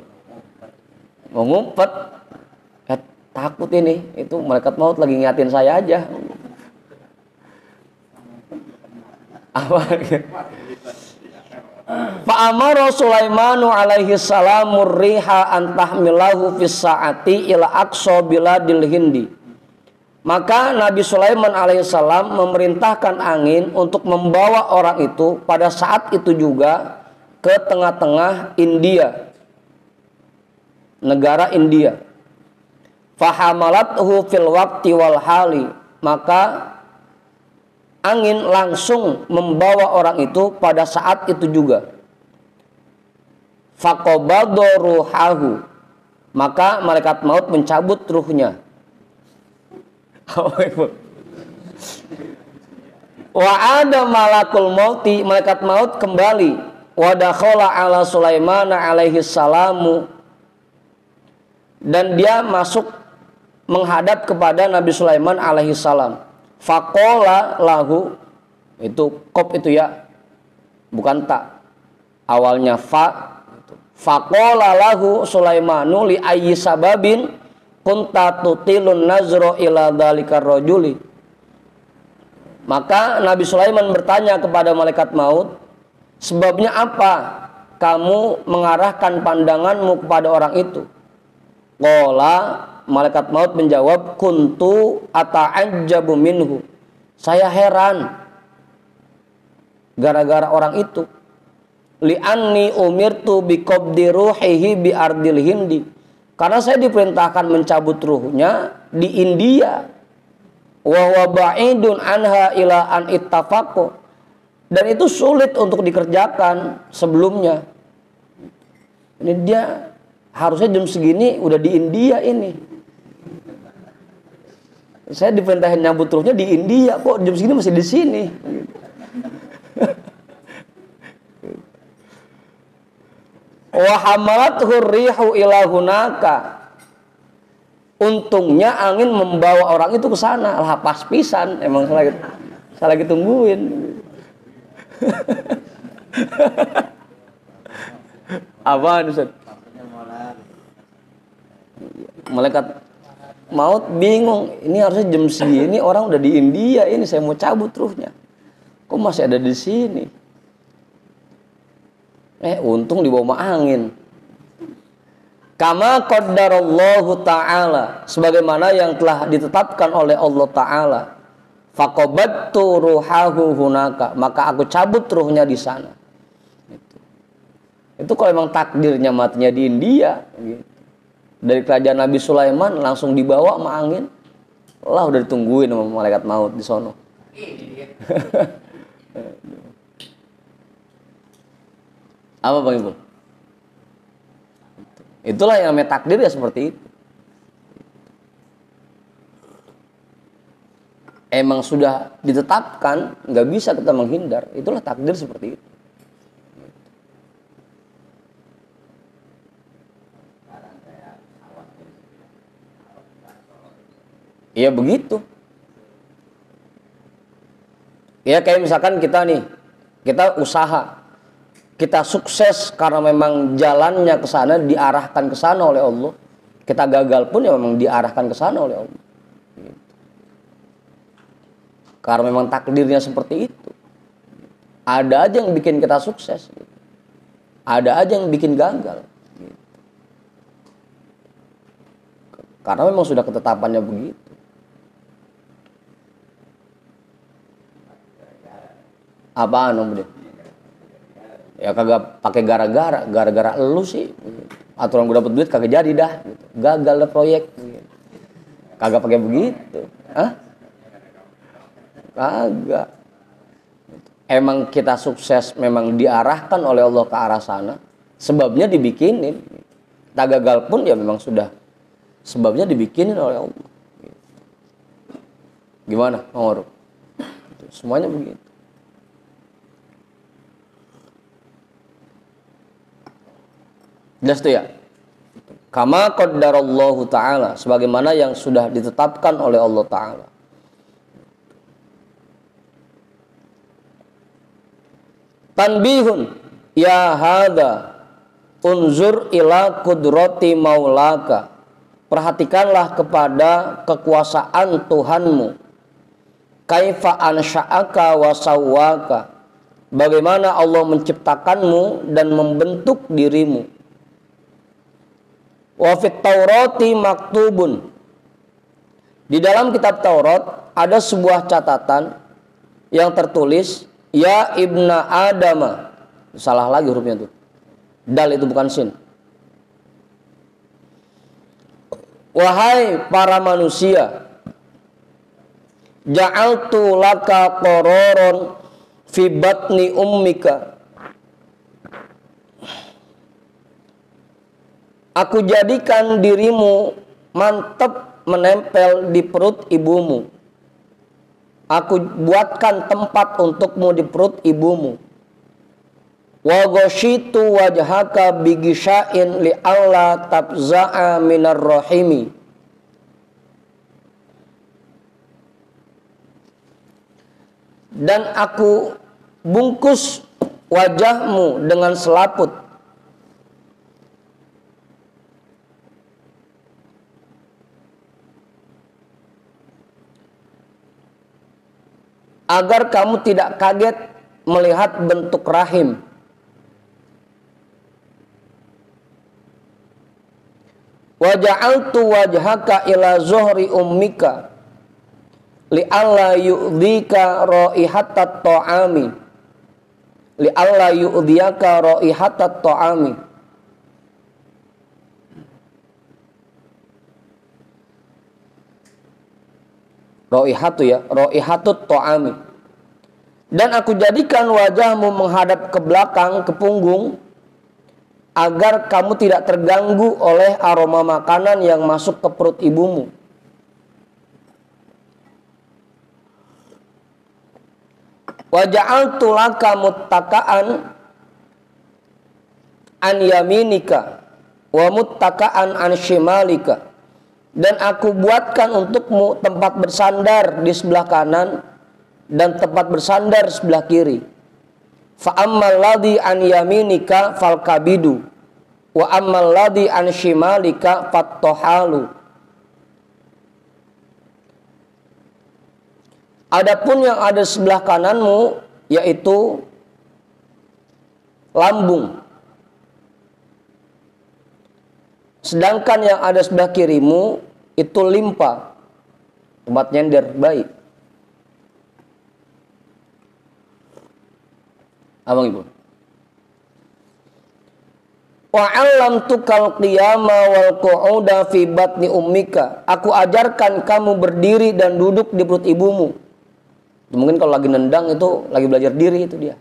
Mau ngumpet? Takut ini. Itu malaikat maut lagi ngingatin saya aja. Apa? Fa'amara Sulaimanu alaihi salamur riha antahmilahu fis sa'ati ila aqsa biladil hindi. Maka Nabi Sulaiman alaihissalam memerintahkan angin untuk membawa orang itu pada saat itu juga ke tengah-tengah India, negara India. Fahamalathu fil waqti wal hali. Maka angin langsung membawa orang itu pada saat itu juga. Faqabadha ruhahu. Maka malaikat maut mencabut ruhnya. Wa ada malakul mauti, malaikat maut kembali. Wa dakhala ala Sulaiman alaihi salamu. Dan dia masuk menghadap kepada Nabi Sulaiman alaihi salam. Faqala lahu, itu qaf itu ya, bukan ta. Awalnya fa. Faqala lahu Sulaimanu li ayyi sababin kunta tutilun nazra ila dzalikar rajuli. Maka Nabi Sulaiman bertanya kepada malaikat maut, sebabnya apa kamu mengarahkan pandanganmu kepada orang itu? Qala, malaikat maut menjawab, kuntu ata'ajjabu minhu. Saya heran gara-gara orang itu. Li'anni umirtu biqabdi ruhihi bi ardil hindi. Karena saya diperintahkan mencabut ruhnya di India. Wa huwa ba'idun anha ila an ittafaqu. Dan itu sulit untuk dikerjakan sebelumnya. Ini dia harusnya jam segini udah di India ini. Saya diperintahin nyabut ruhnya di India, kok jam segini masih di sini. Wa hamalathu rihu ila hunaka. Untungnya angin membawa orang itu ke sana. Lah pas pisan, emang saya lagi tungguin. Apaan Ustaz? Malaikat maut bingung, ini harusnya jam segini orang udah di India, ini saya mau cabut ruhnya. Kok masih ada di sini? Untung dibawa angin. Kama qaddarallahu ta'ala, sebagaimana yang telah ditetapkan oleh Allah Ta'ala. Faqabattu ruhahu hunaka, maka aku cabut ruhnya di sana. Itu kalau memang takdirnya matinya di India gitu. Dari kerajaan Nabi Sulaiman langsung dibawa sama angin. Lah udah ditungguin sama malaikat maut di sono. Apa Bang Ibu? Itulah yang namanya takdir ya seperti itu. Emang sudah ditetapkan, nggak bisa kita menghindar. Itulah takdir seperti itu. Ya begitu. Ya kayak misalkan kita nih, kita usaha, kita sukses karena memang jalannya ke sana, diarahkan ke sana oleh Allah. Kita gagal pun ya memang diarahkan ke sana oleh Allah. Karena memang takdirnya seperti itu. Ada aja yang bikin kita sukses. Ada aja yang bikin gagal. Karena memang sudah ketetapannya begitu. Apaan Om Budi? Ya kagak pakai gara-gara elu sih. Aturan gue dapet duit kagak jadi dah. Gagal dah proyek. Kagak pakai begitu. Hah? Kagak. Emang kita sukses memang diarahkan oleh Allah ke arah sana. Sebabnya dibikinin. Kita gagal pun ya memang sudah sebabnya dibikinin oleh Allah. Gimana, Mang Waruk? Semuanya begitu. Jelas tuh ya? Kama qaddarallahu ta'ala. Sebagaimana yang sudah ditetapkan oleh Allah Ta'ala. Tanbihun. Ya hadha. Unzur ila kudrati maulaka. Perhatikanlah kepada kekuasaan Tuhanmu. Kaifa ansha'aka wa sawwaka. Bagaimana Allah menciptakanmu dan membentuk dirimu. Wa fit Taurati maktubun. Di dalam kitab Taurat ada sebuah catatan yang tertulis ya ibna Adama. Salah lagi hurufnya tuh. Dal itu bukan sin. Wahai para manusia, ja'altu laka qararon fi batni ummika. Aku jadikan dirimu mantap menempel di perut ibumu. Aku buatkan tempat untukmu di perut ibumu. Wa ghashitu wajhaka bigishain li alla tabza'a minar rahimi. Dan aku bungkus wajahmu dengan selaput. Agar kamu tidak kaget melihat bentuk rahim. Wa ja'altu wajhaka ila zuhri ummika li'alla yu'dhika raihatat ta'ami. Li'alla yu'dhiyaka raihatat ta'ami. Raihatu ya, raihatut ta'ami. Dan aku jadikan wajahmu menghadap ke belakang, ke punggung, agar kamu tidak terganggu oleh aroma makanan yang masuk ke perut ibumu. Wa ja'altu laka muttaka'an an yaminika wa muttaka'an an shimalika. Dan aku buatkan untukmu tempat bersandar di sebelah kanan dan tempat bersandar sebelah kiri. Fa ammal ladzi an yaminika fal kabidu wa ammal ladzi an shimalika fattohalu. Adapun yang ada sebelah kananmu yaitu lambung. Sedangkan yang ada sebelah kirimu itu limpa, tempat nyender bayi. Abang Ibu. Wa 'allamtukal qiyama wal qu'uda fi batni ummika. Aku ajarkan kamu berdiri dan duduk di perut ibumu. Mungkin kalau lagi nendang itu lagi belajar diri itu dia.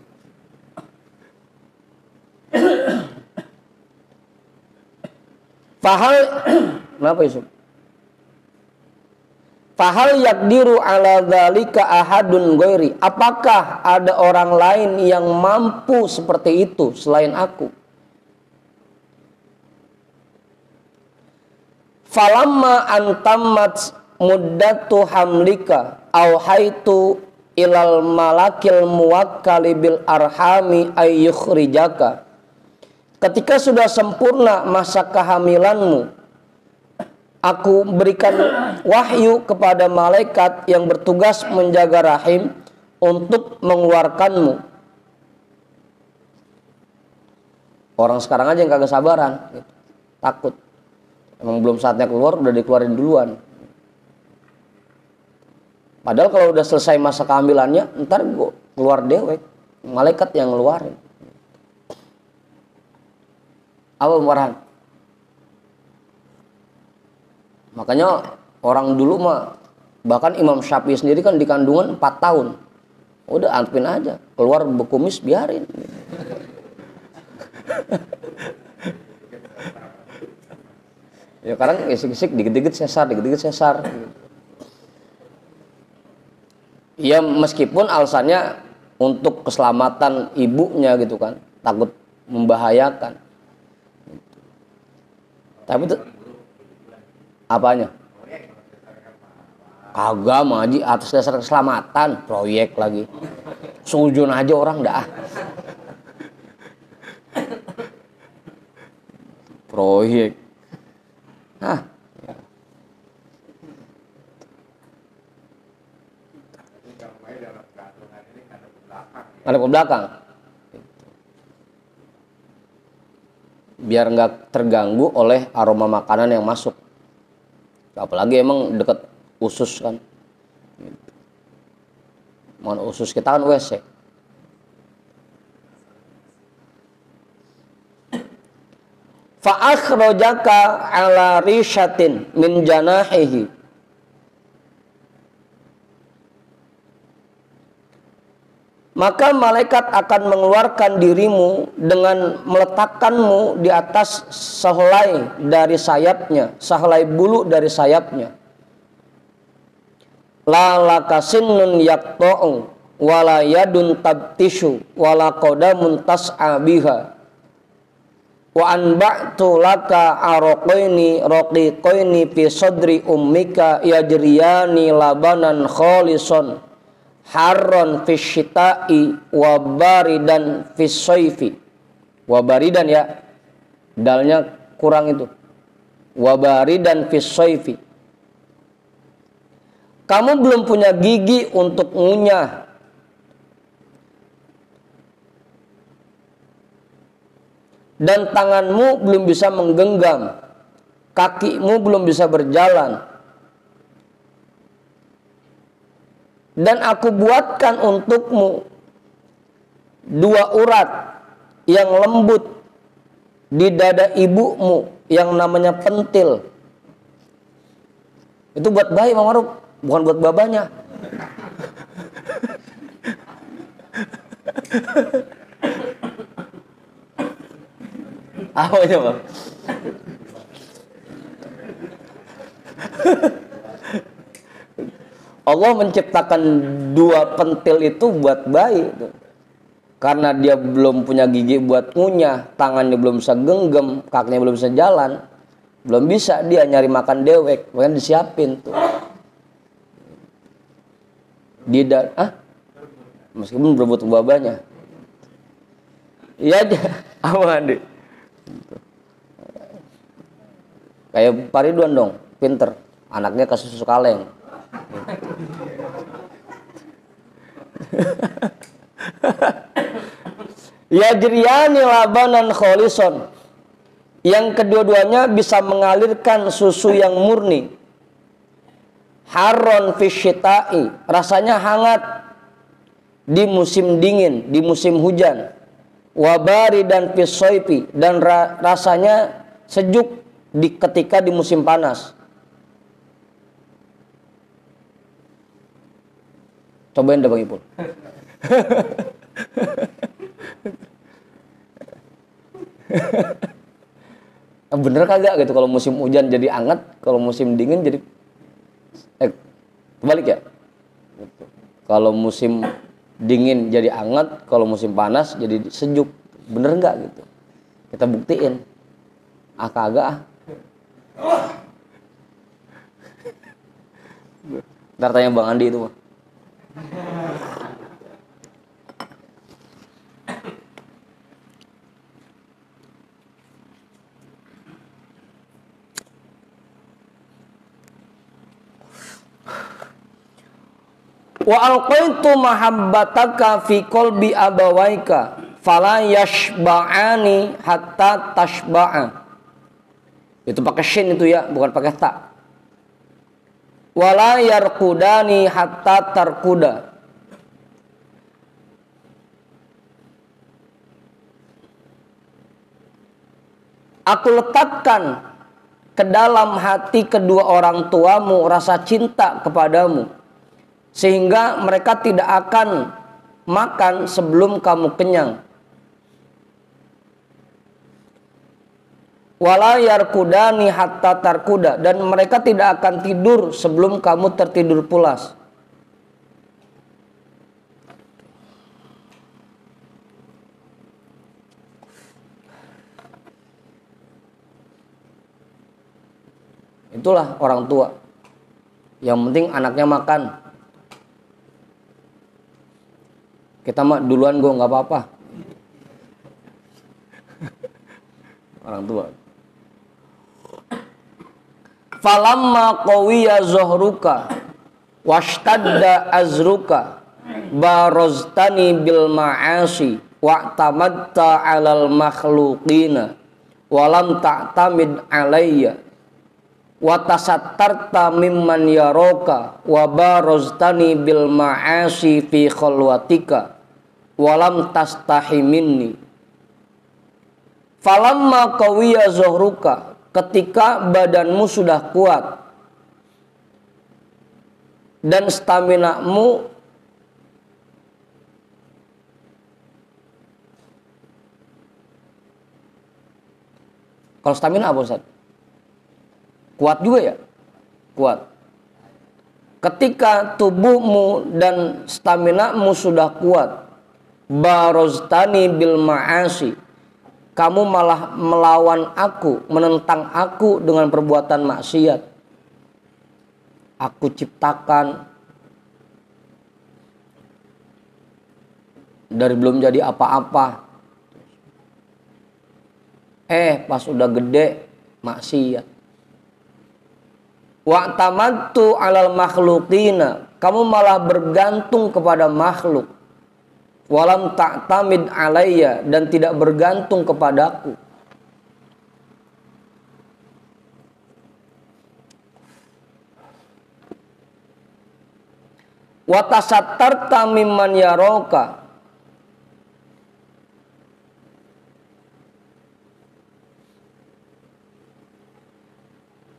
Fahal kenapa Yusuf? Fahal yakdiru ala dzalika ahadun ghairi. Apakah ada orang lain yang mampu seperti itu selain aku? Falamma antammat muddatu hamlika auhaitu ilal malakil muwakkali bil arhami ayyukhrijaka. Ketika sudah sempurna masa kehamilanmu, aku berikan wahyu kepada malaikat yang bertugas menjaga rahim untuk mengeluarkanmu. Orang sekarang aja yang kagak sabaran, gitu. Takut. Emang belum saatnya keluar, udah dikeluarin duluan. Padahal kalau udah selesai masa kehamilannya, ntar keluar dewek. Malaikat yang ngeluarin. Apa marahan? Makanya orang dulu mah, bahkan Imam Syafi'i sendiri kan di kandungan 4 tahun. Udah antepin aja, keluar bekumis biarin. Ya kadang isik-isik dikit-dikit sesar, dikit-dikit sesar. Ya meskipun alasannya untuk keselamatan ibunya gitu kan, takut membahayakan. Tapi itu apanya? Kagak maji atas dasar keselamatan, proyek lagi. Sujun aja orang dah. Proyek. Hah. Ada ke belakang. Biar nggak terganggu oleh aroma makanan yang masuk. Apalagi emang deket usus kan. Mohon usus kita kan WC. Fa'akhrajaka ala rishatin min janahihi. Maka malaikat akan mengeluarkan dirimu dengan meletakkanmu di atas sehelai dari sayapnya, sehelai bulu dari sayapnya. La lakasinnun yaqta'u wala yadun tabtishu wala qadamun tas'a biha. Wa anba'tu laka araqaini raqiqaini fi sadri ummika yajriyani labanan khalisan harron fi syita'i wa baridan fi sayfi. Wa baridan ya, dalnya kurang itu. Wa baridan fi sayfi. Kamu belum punya gigi untuk ngunyah. Dan tanganmu belum bisa menggenggam, kakimu belum bisa berjalan. Dan aku buatkan untukmu 2 urat yang lembut di dada ibumu yang namanya pentil. Itu buat bayi, Bang Maruf, bukan buat babanya. Apa aja Bang? Allah menciptakan 2 pentil itu buat bayi. Karena dia belum punya gigi buat ngunyah, tangannya belum bisa genggam, kakinya belum bisa jalan, belum bisa dia nyari makan dewek, makanya disiapin tuh. Meskipun berebut babanya. Iya aja, aman deh. Kayak Pak Ridwan dong, pinter, anaknya kasih susu kaleng. Yajriyani labanan kholison, yang kedua-duanya bisa mengalirkan susu yang murni. Harron fisyita'i, rasanya hangat di musim dingin, di musim hujan. Wabari dan fisoifi, dan rasanya sejuk ketika di musim panas. Cobain deh Bang Ipul. Bener kagak gitu kalau musim hujan jadi anget, kalau musim dingin jadi kebalik ya. Kalau musim dingin jadi anget, kalau musim panas jadi sejuk. Bener nggak gitu? Kita buktiin. Kagak. Ntar tanya Bang Andi itu mah. Wa alqaitu mahabbataka fi qalbi abawaika fala yashba'ani hatta tashba'a. Itu pakai shin itu ya, bukan pakai ta. Wala yarqudani hatta tarkuda. Aku letakkan ke dalam hati kedua orang tuamu rasa cinta kepadamu, sehingga mereka tidak akan makan sebelum kamu kenyang. Wala yarkudani hatta tarkuda, dan mereka tidak akan tidur sebelum kamu tertidur pulas. Itulah orang tua. Yang penting anaknya makan. Kita mah duluan gue nggak apa-apa. Orang tua. Falamma qawiya zuhruka washtadda azruka baroztani bil ma'asi wa'tamatta 'alal makhluqina walam ta'tamid 'alayya wa tasattarta mimman yaraka wa baroztani bil ma'asi fi khalwatika walam tastahi minni. Falamma qawiya zuhruka, ketika badanmu sudah kuat dan staminamu kalau stamina apa Ustaz? Kuat juga ya? Kuat. Ketika tubuhmu dan staminamu sudah kuat, baroztani bil ma'asi, kamu malah melawan aku, menentang aku dengan perbuatan maksiat. Aku ciptakan dari belum jadi apa-apa. Pas udah gede maksiat. Wa'tamadtu 'alal makhluqina, kamu malah bergantung kepada makhluk. Walam ta'tamid 'alayya, dan tidak bergantung kepadaku. Wa tasattarta mimman yaraka,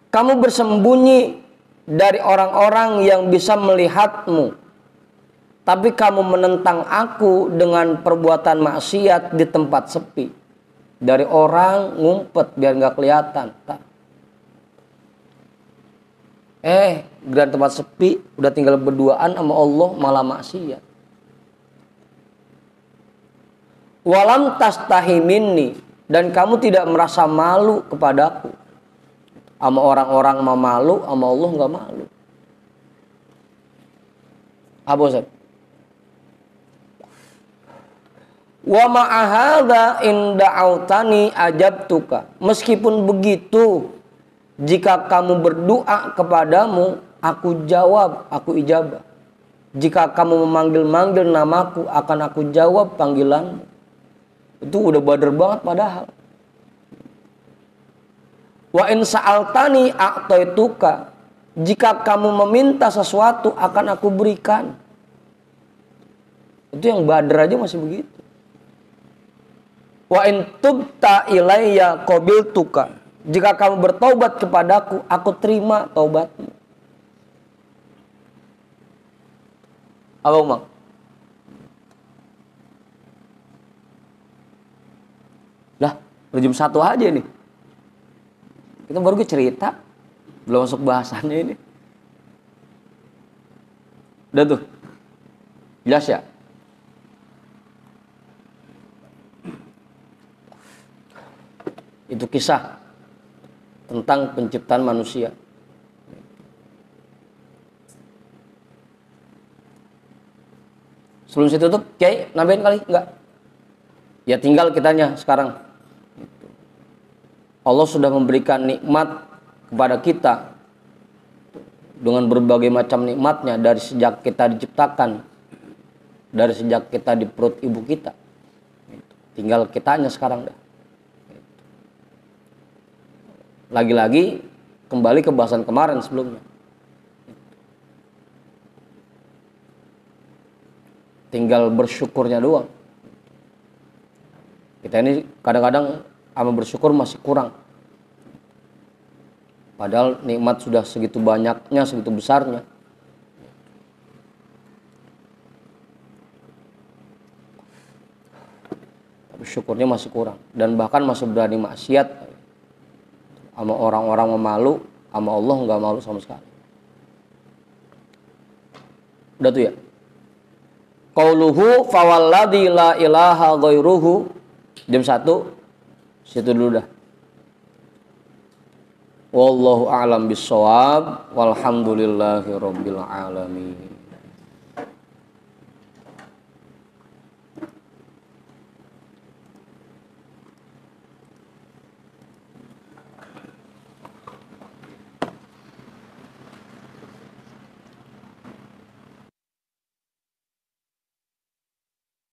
kamu bersembunyi dari orang-orang yang bisa melihatmu, tapi kamu menentang aku dengan perbuatan maksiat di tempat sepi. Dari orang ngumpet biar nggak kelihatan. Di tempat sepi udah tinggal berduaan sama Allah malah maksiat. Walam tastahi minni, dan kamu tidak merasa malu kepadaku. Sama orang-orang mah malu, sama Allah nggak malu. Apa Ustaz? Wa ma'ahadha in da'autani ajabtuka. Meskipun begitu, jika kamu berdoa kepadamu, aku jawab, aku ijabah. Jika kamu memanggil-manggil namaku, akan aku jawab panggilanmu. Itu udah bader banget padahal. Wa in sa'altani a'taituka. Jika kamu meminta sesuatu, akan aku berikan. Itu yang bader aja masih begitu. Wa in tubta ilayya qabiltuka. Jika kamu bertaubat kepadaku, aku terima taubatmu. Apa Umang? Lah, udah jam 1 aja nih. Kita baru cerita, belum masuk bahasannya ini. Udah tuh. Jelas ya? Itu kisah tentang penciptaan manusia. Sebelum saya tutup, Kiai, nambahin kali? Enggak? Ya tinggal kitanya sekarang. Allah sudah memberikan nikmat kepada kita dengan berbagai macam nikmatnya dari sejak kita diciptakan, dari sejak kita di perut ibu kita. Tinggal kitanya sekarang dah. Lagi-lagi kembali ke bahasan kemarin sebelumnya. Tinggal bersyukurnya doang. Kita ini kadang-kadang sama bersyukur masih kurang. Padahal nikmat sudah segitu banyaknya, segitu besarnya. Tapi syukurnya masih kurang. Dan bahkan masih berani maksiat. Sama orang-orang memalu, sama Allah nggak malu sama sekali. Udah tuh ya. Qauluhu fawalladzi la ilaha ghairuhu. Jam 1 situ dulu dah. Wallahu a'lam bissawab. Walhamdulillahirabbil alamin.